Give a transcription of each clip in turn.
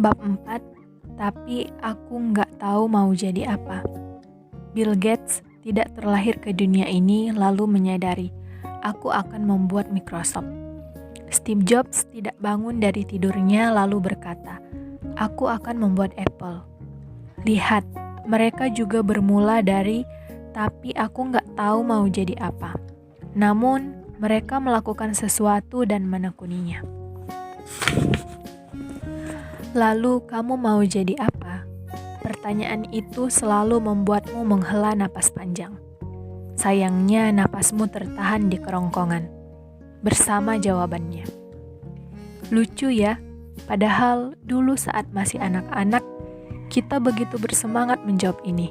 Bab 4, tapi aku nggak tahu mau jadi apa. Bill Gates tidak terlahir ke dunia ini lalu menyadari, aku akan membuat Microsoft. Steve Jobs tidak bangun dari tidurnya lalu berkata, aku akan membuat Apple. Lihat, mereka juga bermula dari, tapi aku nggak tahu mau jadi apa. Namun, mereka melakukan sesuatu dan menekuninya. Lalu kamu mau jadi apa? Pertanyaan itu selalu membuatmu menghela napas panjang. Sayangnya napasmu tertahan di kerongkongan. Bersama jawabannya. Lucu ya, padahal dulu saat masih anak-anak, kita begitu bersemangat menjawab ini.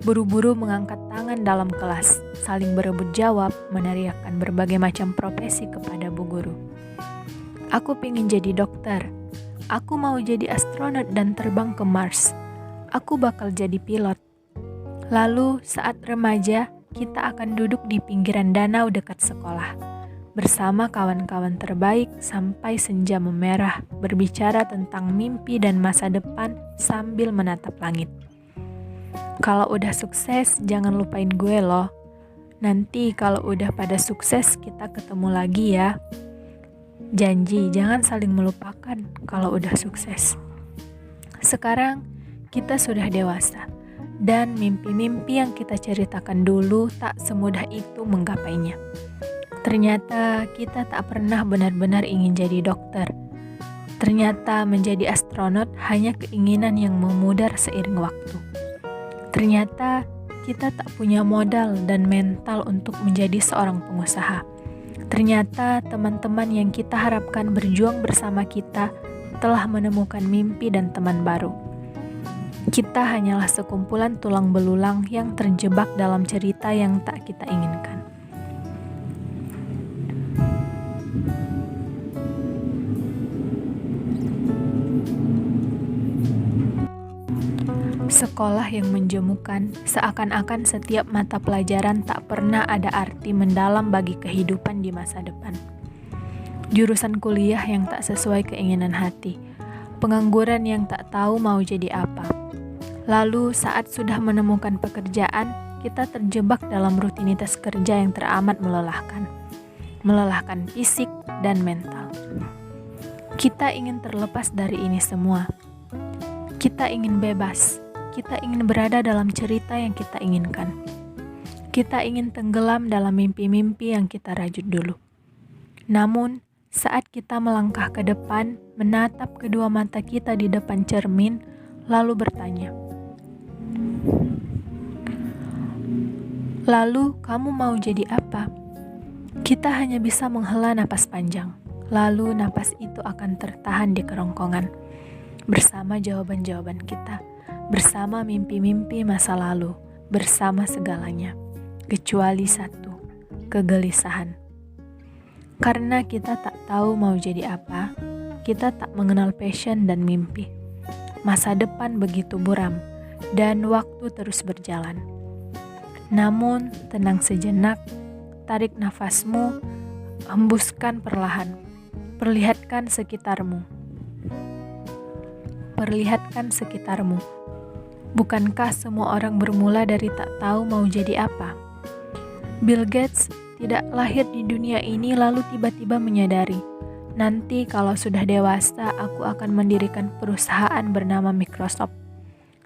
Buru-buru mengangkat tangan dalam kelas, saling berebut jawab, meneriakkan berbagai macam profesi kepada bu guru. Aku ingin jadi dokter. Aku mau jadi astronot dan terbang ke Mars. Aku bakal jadi pilot. Lalu saat remaja, kita akan duduk di pinggiran danau dekat sekolah. Bersama kawan-kawan terbaik sampai senja memerah, berbicara tentang mimpi dan masa depan sambil menatap langit. Kalau udah sukses, jangan lupain gue loh. Nanti kalau udah pada sukses, kita ketemu lagi ya. Janji, jangan saling melupakan kalau udah sukses. Sekarang, kita sudah dewasa, dan mimpi-mimpi yang kita ceritakan dulu tak semudah itu menggapainya. Ternyata kita tak pernah benar-benar ingin jadi dokter. Ternyata menjadi astronot hanya keinginan yang memudar seiring waktu. Ternyata kita tak punya modal dan mental untuk menjadi seorang pengusaha. Ternyata teman-teman yang kita harapkan berjuang bersama kita telah menemukan mimpi dan teman baru. Kita hanyalah sekumpulan tulang belulang yang terjebak dalam cerita yang tak kita inginkan. Sekolah yang menjemukan, seakan-akan setiap mata pelajaran tak pernah ada arti mendalam bagi kehidupan di masa depan. Jurusan kuliah yang tak sesuai keinginan hati, pengangguran yang tak tahu mau jadi apa. Lalu saat sudah menemukan pekerjaan, kita terjebak dalam rutinitas kerja yang teramat melelahkan fisik dan mental. Kita ingin terlepas dari ini semua. Kita ingin bebas. Kita ingin berada dalam cerita yang kita inginkan. Kita ingin tenggelam dalam mimpi-mimpi yang kita rajut dulu. Namun, saat kita melangkah ke depan, menatap kedua mata kita di depan cermin, lalu bertanya, lalu kamu mau jadi apa? Kita hanya bisa menghela napas panjang, lalu napas itu akan tertahan di kerongkongan, bersama jawaban-jawaban kita. Bersama mimpi-mimpi masa lalu, bersama segalanya, kecuali satu, kegelisahan. Karena kita tak tahu mau jadi apa, kita tak mengenal passion dan mimpi. Masa depan begitu buram, dan waktu terus berjalan. Namun, tenang sejenak, tarik nafasmu, hembuskan perlahan, perlihatkan sekitarmu. Bukankah semua orang bermula dari tak tahu mau jadi apa? Bill Gates tidak lahir di dunia ini lalu tiba-tiba menyadari, nanti kalau sudah dewasa aku akan mendirikan perusahaan bernama Microsoft.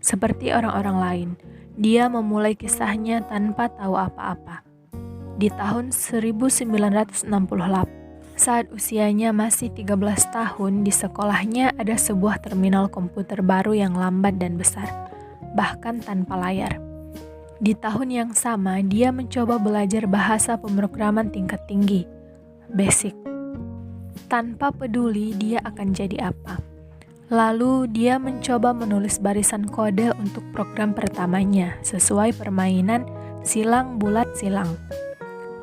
Seperti orang-orang lain, dia memulai kisahnya tanpa tahu apa-apa. Di tahun 1968, saat usianya masih 13 tahun, di sekolahnya ada sebuah terminal komputer baru yang lambat dan besar, bahkan tanpa layar. Di tahun yang sama, dia mencoba belajar bahasa pemrograman tingkat tinggi, BASIC, tanpa peduli dia akan jadi apa. Lalu dia mencoba menulis barisan kode untuk program pertamanya sesuai permainan silang bulat silang,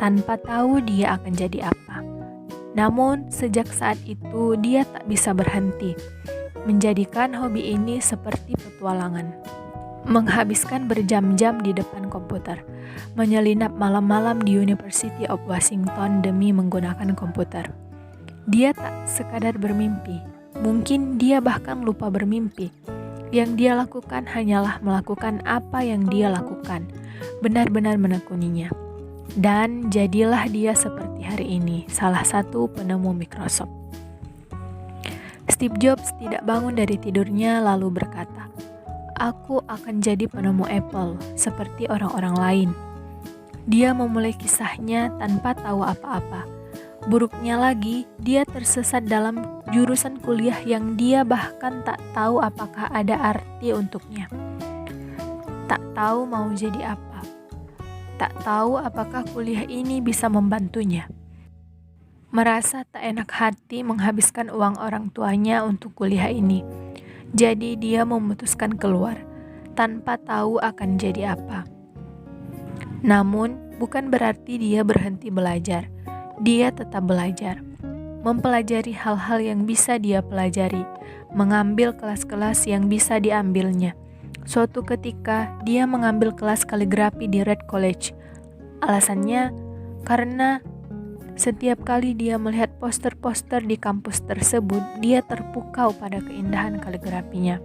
tanpa tahu dia akan jadi apa. Namun, sejak saat itu dia tak bisa berhenti, menjadikan hobi ini seperti petualangan. Menghabiskan berjam-jam di depan komputer, menyelinap malam-malam di University of Washington demi menggunakan komputer. Dia tak sekadar bermimpi, Mungkin dia bahkan lupa bermimpi. Yang dia lakukan hanyalah melakukan apa yang dia lakukan, benar-benar menekuninya. Dan jadilah dia seperti hari ini, salah satu penemu Microsoft. Steve Jobs tidak bangun dari tidurnya lalu berkata, "Aku akan jadi penemu Apple seperti orang-orang lain." Dia memulai kisahnya tanpa tahu apa-apa. Buruknya lagi, dia tersesat dalam jurusan kuliah yang dia bahkan tak tahu apakah ada arti untuknya. Tak tahu mau jadi apa. Tak tahu apakah kuliah ini bisa membantunya. Merasa tak enak hati menghabiskan uang orang tuanya untuk kuliah ini. Jadi dia memutuskan keluar, tanpa tahu akan jadi apa. Namun, bukan berarti dia berhenti belajar. Dia tetap belajar, mempelajari hal-hal yang bisa dia pelajari, mengambil kelas-kelas yang bisa diambilnya. Suatu ketika, dia mengambil kelas kaligrafi di Red College. Alasannya, karena setiap kali dia melihat poster-poster di kampus tersebut, dia terpukau pada keindahan kaligrafinya.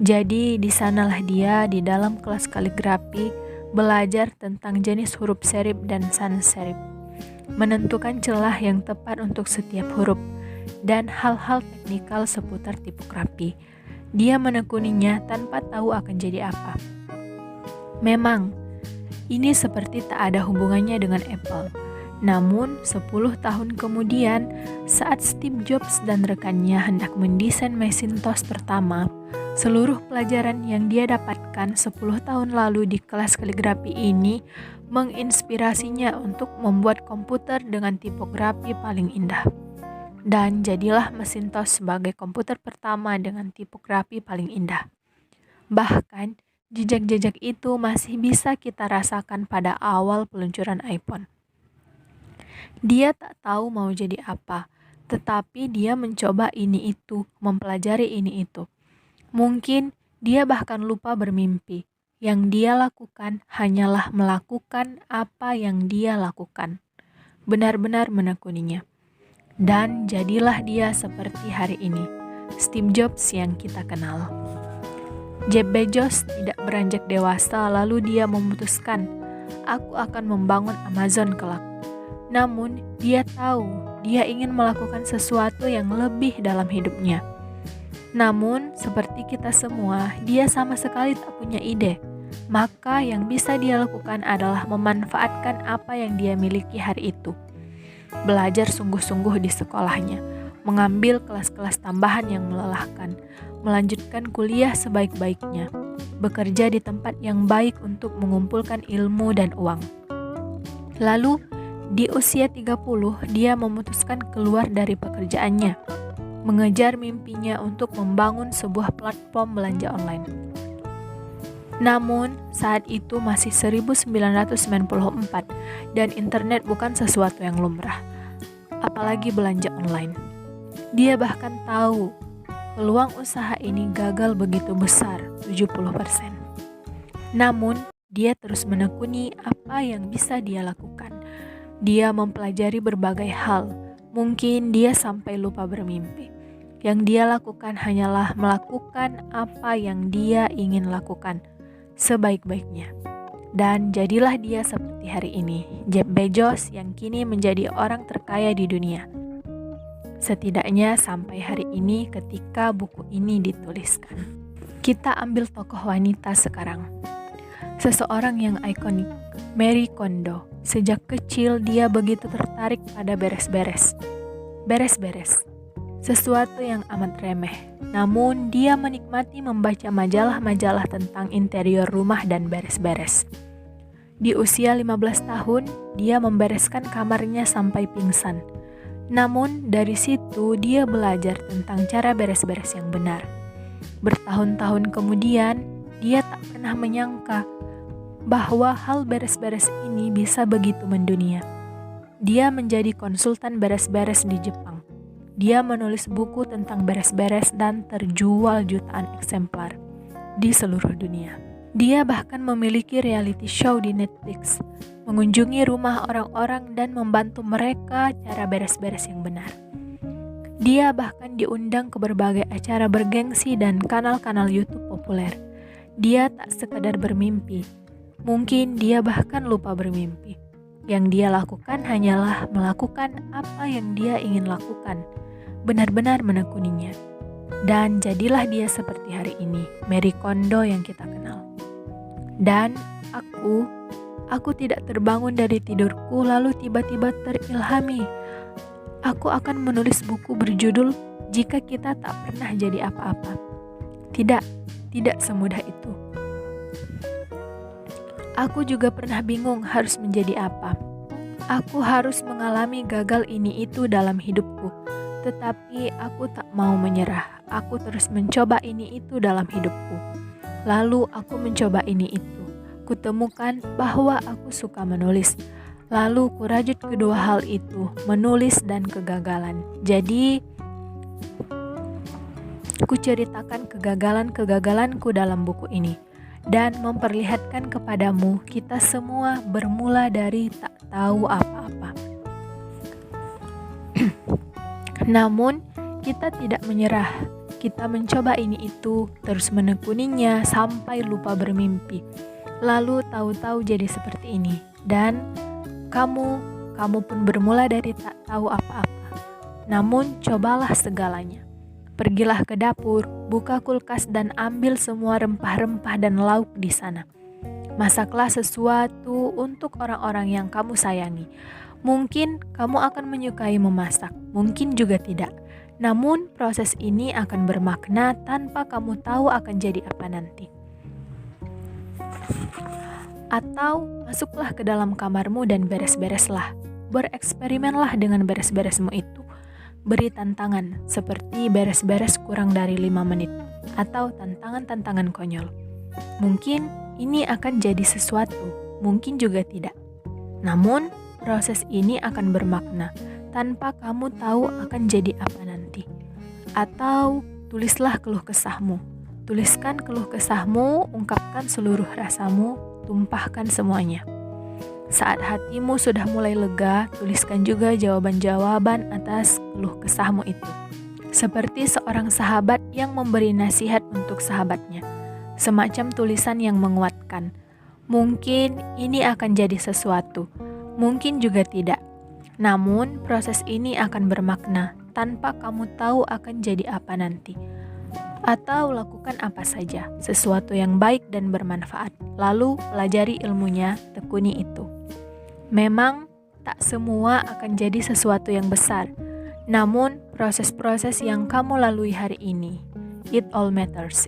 Jadi, di sanalah dia di dalam kelas kaligrafi belajar tentang jenis huruf serif dan sans serif, menentukan celah yang tepat untuk setiap huruf, dan hal-hal teknikal seputar tipografi. Dia menekuninya tanpa tahu akan jadi apa. Memang, ini seperti tak ada hubungannya dengan Apple. Namun, 10 tahun kemudian, saat Steve Jobs dan rekannya hendak mendesain Macintosh pertama, seluruh pelajaran yang dia dapatkan 10 tahun lalu di kelas kaligrafi ini menginspirasinya untuk membuat komputer dengan tipografi paling indah. Dan jadilah Macintosh sebagai komputer pertama dengan tipografi paling indah. Bahkan, jejak-jejak itu masih bisa kita rasakan pada awal peluncuran iPhone. Dia tak tahu mau jadi apa, tetapi dia mencoba ini itu, mempelajari ini itu. Mungkin dia bahkan lupa bermimpi. Yang dia lakukan hanyalah melakukan apa yang dia lakukan. Benar-benar menekuninya. Dan jadilah dia seperti hari ini, Steve Jobs yang kita kenal. Jeff Bezos tidak beranjak dewasa lalu dia memutuskan, "Aku akan membangun Amazon kelak." Namun, dia tahu dia ingin melakukan sesuatu yang lebih dalam hidupnya. Namun, seperti kita semua, dia sama sekali tak punya ide. Maka yang bisa dia lakukan adalah memanfaatkan apa yang dia miliki hari itu. Belajar sungguh-sungguh di sekolahnya, mengambil kelas-kelas tambahan yang melelahkan, melanjutkan kuliah sebaik-baiknya, bekerja di tempat yang baik untuk mengumpulkan ilmu dan uang. Lalu, di usia 30, dia memutuskan keluar dari pekerjaannya, mengejar mimpinya untuk membangun sebuah platform belanja online. Namun, saat itu masih 1994 dan internet bukan sesuatu yang lumrah, apalagi belanja online. Dia bahkan tahu peluang usaha ini gagal begitu besar, 70%. Namun, dia terus menekuni apa yang bisa dia lakukan. Dia mempelajari berbagai hal. Mungkin dia sampai lupa bermimpi. Yang dia lakukan hanyalah melakukan apa yang dia ingin lakukan sebaik-baiknya. Dan jadilah dia seperti hari ini, Jeff Bezos yang kini menjadi orang terkaya di dunia. Setidaknya sampai hari ini ketika buku ini dituliskan. Kita ambil tokoh wanita sekarang. Seseorang yang ikonik, Marie Kondo. Sejak kecil dia begitu tertarik pada beres-beres. Beres-beres. Sesuatu yang amat remeh. Namun dia menikmati membaca majalah-majalah tentang interior rumah dan beres-beres. Di usia 15 tahun, dia membereskan kamarnya sampai pingsan. Namun dari situ dia belajar tentang cara beres-beres yang benar. Bertahun-tahun kemudian, dia tak pernah menyangka bahwa hal beres-beres ini bisa begitu mendunia. Dia menjadi konsultan beres-beres di Jepang. Dia menulis buku tentang beres-beres dan terjual jutaan eksemplar di seluruh dunia. Dia bahkan memiliki reality show di Netflix, mengunjungi rumah orang-orang dan membantu mereka cara beres-beres yang benar. Dia bahkan diundang ke berbagai acara bergengsi dan kanal-kanal YouTube populer. Dia tak sekadar bermimpi. Mungkin dia bahkan lupa bermimpi. Yang dia lakukan hanyalah melakukan apa yang dia ingin lakukan. Benar-benar menekuninya. Dan jadilah dia seperti hari ini, Marie Kondo yang kita kenal. Dan aku tidak terbangun dari tidurku lalu tiba-tiba terilhami. Aku akan menulis buku berjudul Jika Kita Tak Pernah Jadi Apa-apa. Tidak semudah itu. Aku juga pernah bingung harus menjadi apa. Aku harus mengalami gagal ini itu dalam hidupku. Tetapi aku tak mau menyerah. Aku terus mencoba ini itu dalam hidupku. Lalu aku mencoba ini itu. Kutemukan bahwa aku suka menulis. Lalu kurajut kedua hal itu, menulis dan kegagalan. Jadi, kuceritakan kegagalan-kegagalanku dalam buku ini. Dan memperlihatkan kepadamu kita semua bermula dari tak tahu apa-apa. Namun, kita tidak menyerah. Kita mencoba ini itu, terus menekuninya sampai lupa bermimpi. Lalu tahu-tahu jadi seperti ini. Dan kamu pun bermula dari tak tahu apa-apa. Namun, cobalah segalanya. Pergilah ke dapur, buka kulkas dan ambil semua rempah-rempah dan lauk di sana. Masaklah sesuatu untuk orang-orang yang kamu sayangi. Mungkin kamu akan menyukai memasak, mungkin juga tidak. Namun proses ini akan bermakna tanpa kamu tahu akan jadi apa nanti. Atau masuklah ke dalam kamarmu dan beres-bereslah. Bereksperimenlah dengan beres-beresmu itu. Beri tantangan seperti beres-beres kurang dari 5 menit atau tantangan-tantangan konyol. Mungkin ini akan jadi sesuatu, mungkin juga tidak. Namun, proses ini akan bermakna tanpa kamu tahu akan jadi apa nanti. Atau tulislah keluh kesahmu. Tuliskan keluh kesahmu, ungkapkan seluruh rasamu, tumpahkan semuanya. Saat hatimu sudah mulai lega, tuliskan juga jawaban-jawaban atas keluh kesahmu itu. Seperti seorang sahabat yang memberi nasihat untuk sahabatnya. Semacam tulisan yang menguatkan. Mungkin ini akan jadi sesuatu, mungkin juga tidak. Namun, proses ini akan bermakna tanpa kamu tahu akan jadi apa nanti. Atau lakukan apa saja, sesuatu yang baik dan bermanfaat. Lalu pelajari ilmunya, tekuni itu. Memang tak semua akan jadi sesuatu yang besar. Namun proses-proses yang kamu lalui hari ini, it all matters.